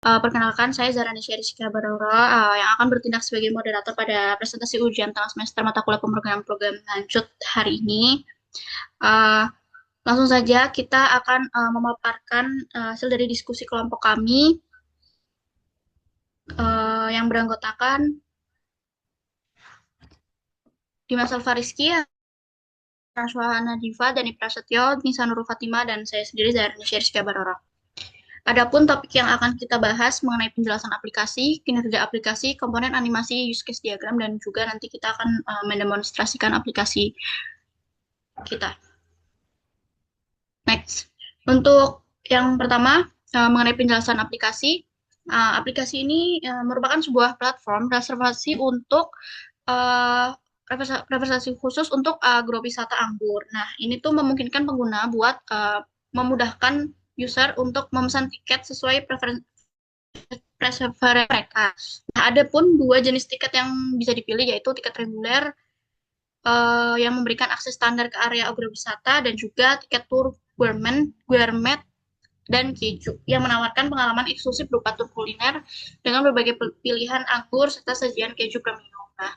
Perkenalkan, saya Zarani Rizky Baroro, yang akan bertindak sebagai moderator pada presentasi ujian tengah semester mata kuliah pemrograman program lanjut hari ini. Uh, Langsung saja kita akan memaparkan hasil dari diskusi kelompok kami yang beranggotakan Dimas Alfarizky, Rashwana Diva, Dani Prasetyo, Nisa Nurul Fatima, dan saya sendiri Zarani Rizky Baroro. Adapun topik yang akan kita bahas mengenai penjelasan aplikasi, kinerja aplikasi, komponen animasi, use case diagram, dan juga nanti kita akan mendemonstrasikan aplikasi kita. Next. Untuk yang pertama, mengenai penjelasan aplikasi. Aplikasi ini merupakan sebuah platform reservasi untuk uh, reservasi khusus untuk agrowisata anggur. Nah, ini tuh memungkinkan pengguna buat memudahkan user untuk memesan tiket sesuai preferensi mereka. Nah, ada pun dua jenis tiket yang bisa dipilih, yaitu tiket reguler yang memberikan akses standar ke area agrowisata dan juga tiket tur gourmet dan keju yang menawarkan pengalaman eksklusif berupa tur kuliner dengan berbagai pilihan anggur serta sajian keju premium. Nah,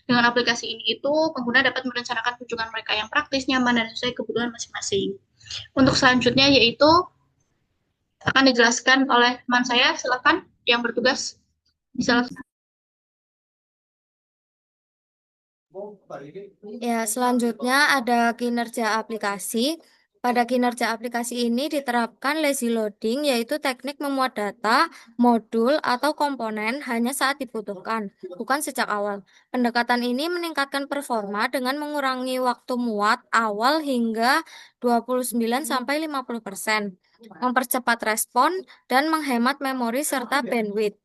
dengan aplikasi ini itu pengguna dapat merencanakan kunjungan mereka yang praktis, nyaman, dan sesuai kebutuhan masing-masing. Untuk selanjutnya yaitu akan dijelaskan oleh teman saya. Silakan yang bertugas bisa. Ya, selanjutnya ada kinerja aplikasi. Pada kinerja aplikasi ini diterapkan lazy loading, yaitu teknik memuat data, modul, atau komponen hanya saat dibutuhkan, bukan sejak awal. Pendekatan ini meningkatkan performa dengan mengurangi waktu muat awal hingga 29-50%, mempercepat respon, dan menghemat memori serta bandwidth.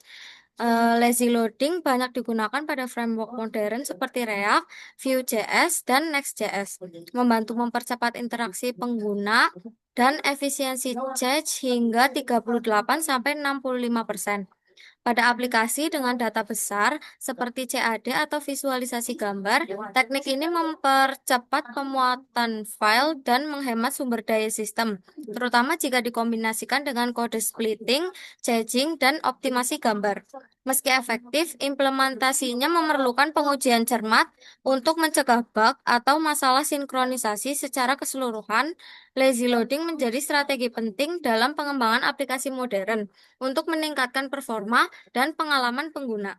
Lazy loading banyak digunakan pada framework modern seperti React, Vue.js, dan Next.js, membantu mempercepat interaksi pengguna dan efisiensi cache hingga 38-65%. Pada aplikasi dengan data besar seperti CAD atau visualisasi gambar, teknik ini mempercepat pemuatan file dan menghemat sumber daya sistem, terutama jika dikombinasikan dengan kode splitting, caching, dan optimasi gambar. Meski efektif, implementasinya memerlukan pengujian cermat untuk mencegah bug atau masalah sinkronisasi secara keseluruhan. Lazy loading menjadi strategi penting dalam pengembangan aplikasi modern untuk meningkatkan performa dan pengalaman pengguna.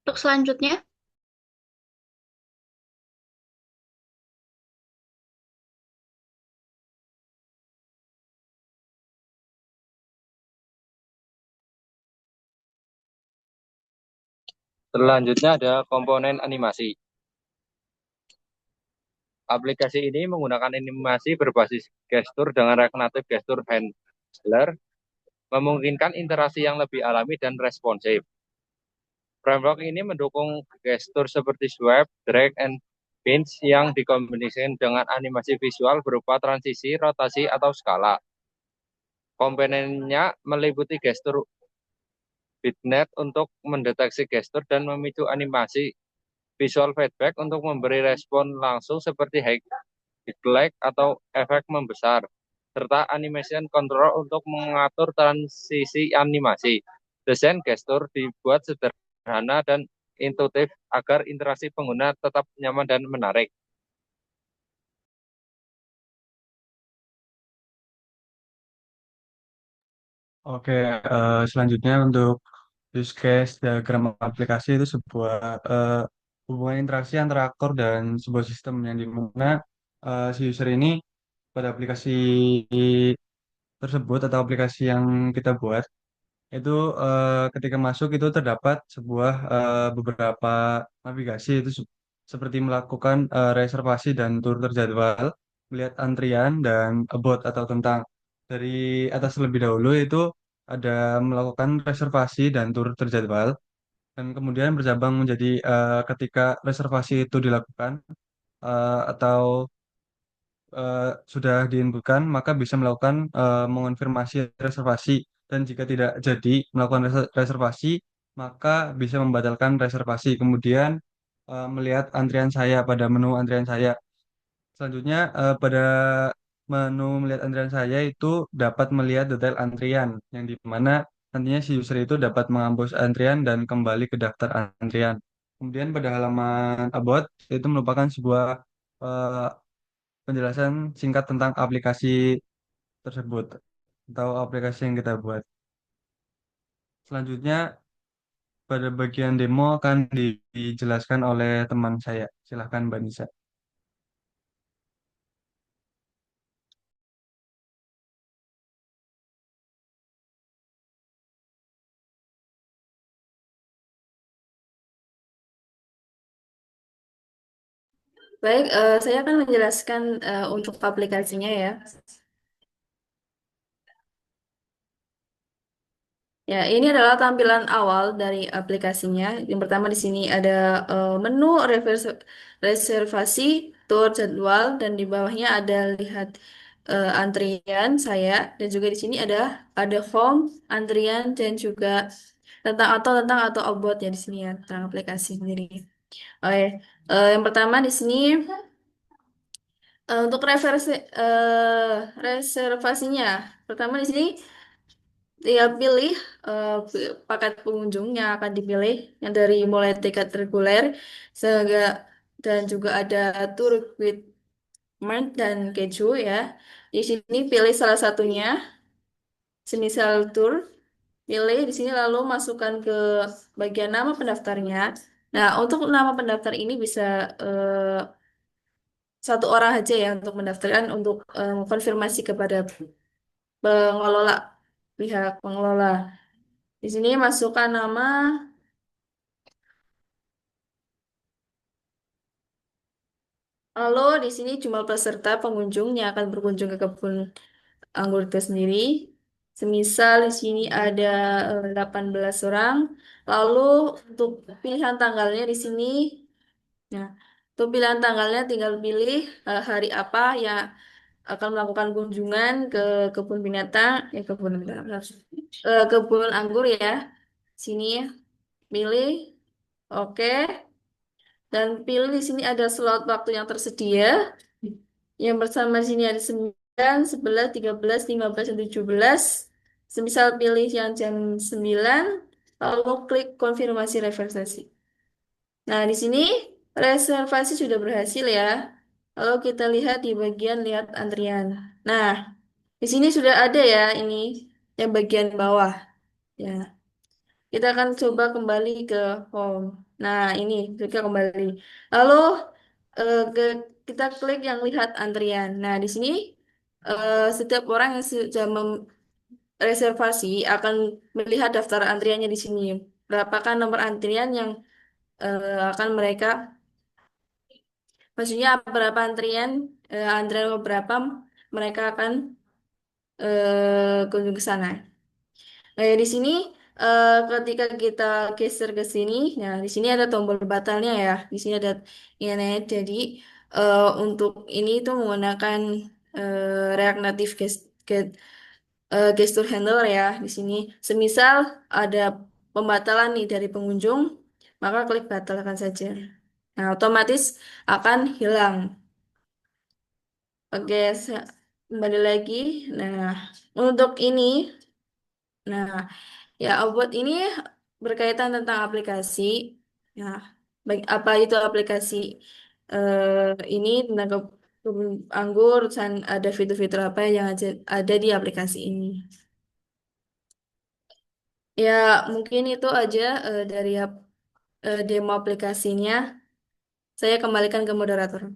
Untuk selanjutnya, Selanjutnya ada komponen animasi. Aplikasi ini menggunakan animasi berbasis gestur dengan regeneratif gestur handler, memungkinkan interaksi yang lebih alami dan responsif. Framework ini mendukung gestur seperti swipe, drag, and pinch yang dikombinasikan dengan animasi visual berupa transisi, rotasi, atau skala. Komponennya meliputi gestur bitnet untuk mendeteksi gestur dan memicu animasi, visual feedback untuk memberi respon langsung seperti highlight atau efek membesar, serta animation control untuk mengatur transisi animasi. Desain gestur dibuat sederhana dan intuitif agar interaksi pengguna tetap nyaman dan menarik. Oke, selanjutnya untuk use case diagram aplikasi itu sebuah eh, hubungan interaksi antara aktor dan sebuah sistem yang dimana si user ini pada aplikasi tersebut atau aplikasi yang kita buat itu ketika masuk itu terdapat sebuah beberapa navigasi itu seperti melakukan reservasi dan tur terjadwal, melihat antrian dan about atau tentang dari atas terlebih dahulu itu ada melakukan reservasi dan tur terjadwal dan kemudian bercabang menjadi ketika reservasi itu dilakukan atau eh, sudah diinputkan, maka bisa melakukan mengonfirmasi reservasi. Dan jika tidak jadi melakukan reservasi, maka bisa membatalkan reservasi. Kemudian melihat antrian saya pada menu antrian saya. Selanjutnya, pada menu melihat antrian saya itu dapat melihat detail antrian, yang di mana nantinya si user itu dapat menghapus antrian dan kembali ke daftar antrian. Kemudian pada halaman About, itu merupakan sebuah eh, penjelasan singkat tentang aplikasi tersebut atau aplikasi yang kita buat. Selanjutnya, pada bagian demo akan dijelaskan oleh teman saya. Silahkan Mbak Nisa. Baik, saya akan menjelaskan untuk aplikasinya ya. Ya, ini adalah tampilan awal dari aplikasinya. Yang pertama di sini ada menu reservasi, tour jadwal, dan di bawahnya ada lihat antrian saya, dan juga di sini ada home, antrian, dan juga tentang about ya di sini ya tentang aplikasi sendiri. Oke, yang pertama di sini untuk reservasinya, pertama di sini tinggal pilih paket pengunjung yang akan dipilih yang dari mulai tiket reguler sehingga dan juga ada tour with Mart dan keju ya. Di sini pilih salah satunya, semisal tour, pilih di sini lalu masukkan ke bagian nama pendaftarnya. Nah, untuk nama pendaftar ini bisa satu orang aja ya untuk mendaftarkan untuk konfirmasi kepada pengelola pihak pengelola. Di sini masukkan nama, lalu di sini jumlah peserta pengunjung yang akan berkunjung ke kebun anggur itu sendiri. Semisal di sini ada 18 orang. Lalu untuk pilihan tanggalnya di sini, nah, untuk pilihan tanggalnya tinggal pilih hari apa yang akan melakukan kunjungan ke kebun binatang, kebun anggur ya. Sini pilih, oke. Dan pilih di sini ada slot waktu yang tersedia. Yang bersama di sini ada 9, 11, 13, 15, dan 17. Semisal pilih yang jam 9, lalu klik konfirmasi reservasi. Nah, di sini reservasi sudah berhasil ya. Lalu kita lihat di bagian lihat antrian. Nah, di sini sudah ada ya ini yang bagian bawah. Ya, kita akan coba kembali ke home. Nah, ini kita kembali. Lalu kita klik yang lihat antrian. Nah, di sini setiap orang yang sudah reservasi akan melihat daftar antriannya di sini. Berapakah nomor antrian yang akan mereka, maksudnya berapa antrian berapa mereka akan kunjung ke sana. Nah, ya di sini ketika kita geser ke sini, nah di sini ada tombol batalnya ya. Di sini ada ini. Jadi untuk ini itu menggunakan reaktif gesture handler ya di sini. Semisal ada pembatalan nih dari pengunjung, maka klik batalkan saja. Nah, otomatis akan hilang. Oke, kembali lagi. Nah, untuk ini, nah ya, Obot ini berkaitan tentang aplikasi. Ya, baik apa itu aplikasi ini tentang kebun anggur dan ada fitur-fitur apa yang ada di aplikasi ini. Ya, mungkin itu aja dari demo aplikasinya. Saya kembalikan ke moderator.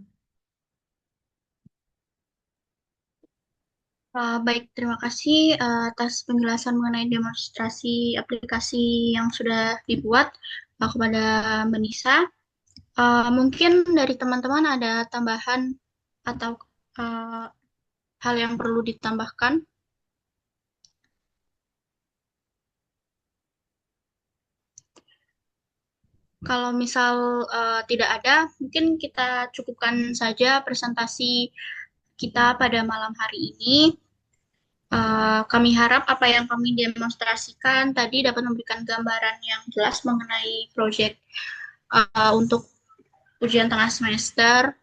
Baik, terima kasih atas penjelasan mengenai demonstrasi aplikasi yang sudah dibuat kepada Mbak Nisa. Mungkin dari teman-teman ada tambahan atau uh, hal yang perlu ditambahkan. Kalau misal tidak ada, mungkin kita cukupkan saja presentasi kita pada malam hari ini. Kami harap apa yang kami demonstrasikan tadi dapat memberikan gambaran yang jelas mengenai proyek untuk ujian tengah semester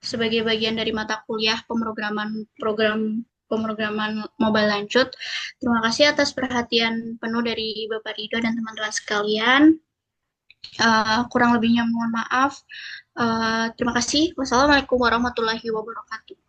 sebagai bagian dari mata kuliah pemrograman mobile lanjut. Terima kasih atas perhatian penuh dari Bapak Rido dan teman-teman sekalian. Kurang lebihnya mohon maaf. Terima kasih. Wassalamualaikum warahmatullahi wabarakatuh.